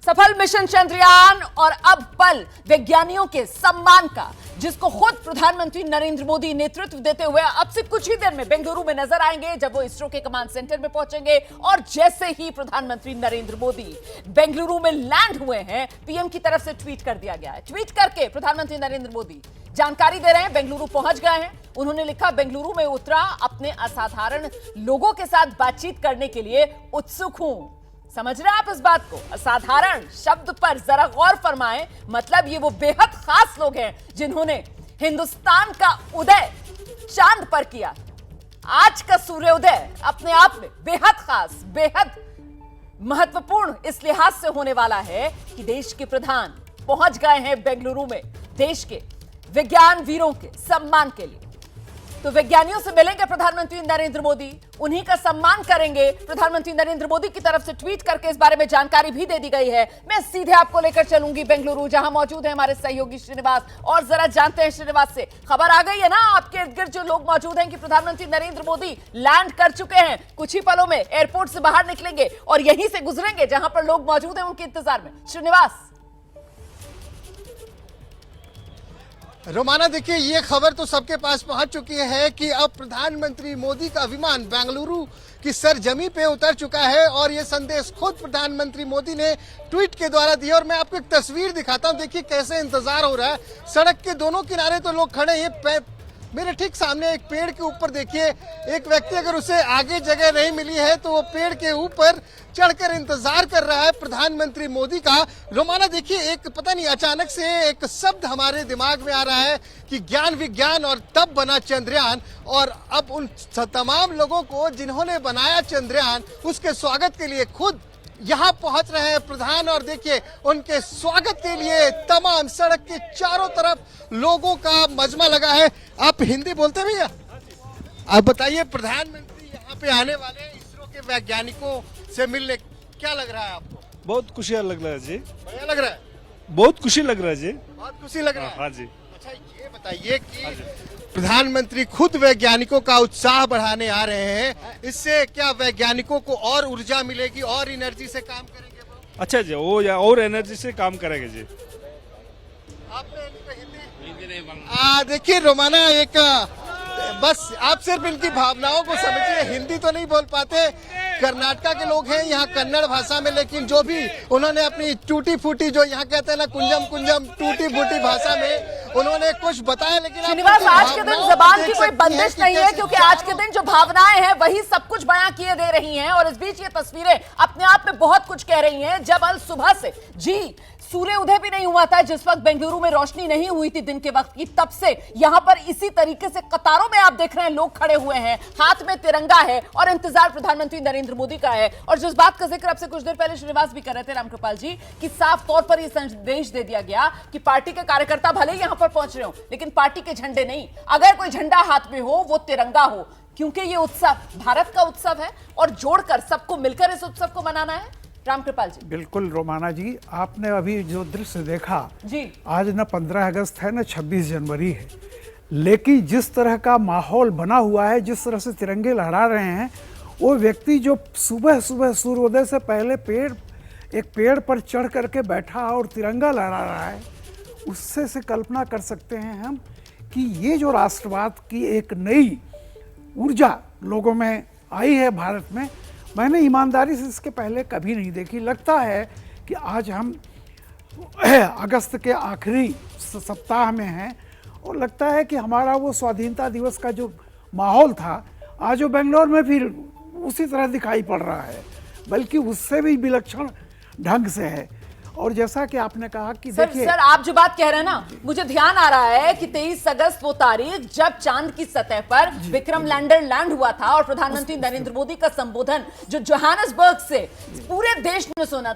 सफल मिशन चंद्रयान और अब पल वैज्ञानिकों के सम्मान का, जिसको खुद प्रधानमंत्री नरेंद्र मोदी नेतृत्व देते हुए अब से कुछ ही देर में बेंगलुरु में नजर आएंगे, जब वो इसरो के कमांड सेंटर में पहुंचेंगे। और जैसे ही प्रधानमंत्री नरेंद्र मोदी बेंगलुरु में लैंड हुए हैं, पीएम की तरफ से ट्वीट कर दिया गया है। ट्वीट करके प्रधानमंत्री नरेंद्र मोदी जानकारी दे रहे हैं, बेंगलुरु पहुंच गए हैं। उन्होंने लिखा, बेंगलुरु में उतरा, अपने असाधारण लोगों के साथ बातचीत करने के लिए उत्सुक हूं। समझ रहे हैं आप इस बात को? असाधारण शब्द पर जरा गौर फरमाएं। मतलब ये वो बेहद खास लोग हैं जिन्होंने हिंदुस्तान का उदय चांद पर किया। आज का सूर्योदय अपने आप में बेहद खास, बेहद महत्वपूर्ण इस लिहाज से होने वाला है कि देश के प्रधान पहुंच गए हैं बेंगलुरु में देश के विज्ञान वीरों के सम्मान के लिए। तो वैज्ञानिकों से मिलेंगे प्रधानमंत्री नरेंद्र मोदी, उन्हीं का सम्मान करेंगे। प्रधानमंत्री नरेंद्र मोदी की तरफ से ट्वीट करके इस बारे में जानकारी भी दे दी गई है। मैं सीधे आपको लेकर चलूंगी बेंगलुरु, जहां मौजूद है हमारे सहयोगी श्रीनिवास, और जरा जानते हैं श्रीनिवास से। खबर आ गई है ना आपके इर्द गिर्द जो लोग मौजूद हैं कि प्रधानमंत्री नरेंद्र मोदी लैंड कर चुके हैं, कुछ ही पलों में एयरपोर्ट से बाहर निकलेंगे और यहीं से गुजरेंगे जहां पर लोग मौजूद हैं उनके इंतजार में। श्रीनिवास। रोमाना, देखिए, ये खबर तो सबके पास पहुंच चुकी है कि अब प्रधानमंत्री मोदी का विमान बेंगलुरु की सरजमी पे उतर चुका है और ये संदेश खुद प्रधानमंत्री मोदी ने ट्वीट के द्वारा दिया। और मैं आपको एक तस्वीर दिखाता हूं, देखिए कैसे इंतजार हो रहा है। सड़क के दोनों किनारे तो लोग खड़े हैं। मेरे ठीक सामने एक पेड़ के ऊपर देखिए, एक व्यक्ति, अगर उसे आगे जगह नहीं मिली है तो वो पेड़ के ऊपर चढ़कर इंतजार कर रहा है प्रधानमंत्री मोदी का। रोमाना, देखिए, एक पता नहीं अचानक से एक शब्द हमारे दिमाग में आ रहा है कि ज्ञान विज्ञान और तब बना चंद्रयान। और अब उन तमाम लोगों को जिन्होंने बनाया चंद्रयान, उसके स्वागत के लिए खुद यहाँ पहुंच रहे हैं प्रधान। और देखिए, उनके स्वागत के लिए तमाम सड़क के चारों तरफ लोगों का मजमा लगा है। आप हिंदी बोलते भैया? आप बताइए, प्रधानमंत्री यहाँ पे आने वाले हैं इसरो के वैज्ञानिकों से मिलने, क्या लग रहा है आपको? बहुत खुशी लग रहा है जी। बढ़िया लग रहा है? बहुत खुशी लग रहा है जी। बहुत खुशी लग रहा है? हाँ जी। अच्छा, ये बताइए कि प्रधानमंत्री खुद वैज्ञानिकों का उत्साह बढ़ाने आ रहे हैं, इससे क्या वैज्ञानिकों को और ऊर्जा मिलेगी, और एनर्जी से काम करेंगे वो? अच्छा जी, वो और एनर्जी से काम करेंगे जी। आपने हिंदी नहीं? देखिए रोमाना, एक बस आप सिर्फ इनकी भावनाओं को समझिए। हिंदी तो नहीं बोल पाते, कर्नाटका के लोग हैं यहाँ, कन्नड़ भाषा में, लेकिन जो भी उन्होंने अपनी टूटी फूटी, जो यहाँ कहते हैं ना, कुंजम कुंजम टूटी फूटी भाषा में उन्होंने कुछ बताया। लेकिन श्रीनिवास, आज के दिन जबान की कोई बंदिश नहीं है, क्योंकि आज के दिन जो भावनाएं हैं वही सब कुछ बयां किए दे रही हैं। और इस बीच ये तस्वीरें अपने आप में बहुत कुछ कह रही हैं। जब अल सुबह से जी सूर्य उदय भी नहीं हुआ था, जिस वक्त बेंगलुरु में रोशनी नहीं हुई थी दिन के वक्त की, तब से यहां पर इसी तरीके से कतारों में आप देख रहे हैं लोग खड़े हुए हैं, हाथ में तिरंगा है और इंतजार प्रधानमंत्री नरेंद्र मोदी का है। और जिस बात का जिक्र अब से कुछ देर पहले श्रीनिवास भी कर रहे थे, रामकृपाल जी, कि साफ तौर पर यह संदेश दे दिया गया कि पार्टी के कार्यकर्ता भले ही यहां पर पहुंच रहे हो, लेकिन पार्टी के झंडे नहीं। अगर कोई झंडा हाथ में हो, वो तिरंगा हो, क्योंकि ये उत्सव भारत का उत्सव है और जोड़कर सबको मिलकर इस उत्सव को मनाना है। रामकृपाल जी। बिल्कुल रोमाना जी, आपने अभी जो दृश्य देखा जी, आज न 15 अगस्त है न 26 जनवरी है, लेकिन जिस तरह का माहौल बना हुआ है, जिस तरह से तिरंगे लहरा रहे हैं, वो व्यक्ति जो सुबह सुबह सूर्योदय से पहले एक पेड़ पर चढ़ करके बैठा और तिरंगा लहरा रहा है, उससे से कल्पना कर सकते हैं हम कि ये जो राष्ट्रवाद की एक नई ऊर्जा लोगों में आई है भारत में, मैंने ईमानदारी से इसके पहले कभी नहीं देखी। लगता है कि आज हम अगस्त के आखिरी सप्ताह में हैं और लगता है कि हमारा वो स्वाधीनता दिवस का जो माहौल था, आज वो बेंगलोर में फिर उसी तरह दिखाई पड़ रहा है, बल्कि उससे भी विलक्षण ढंग से है। और जैसा कि आपने कहा कि देखिए सर, आप जो बात कह रहे हैं ना, मुझे ध्यान आ रहा है कि 23 अगस्त वो तारीख जब चांद की सतह पर विक्रम लैंडर लैंड हुआ था और प्रधानमंत्री नरेंद्र मोदी का संबोधन जो जोहानिसबर्ग से पूरे देश ने सुना।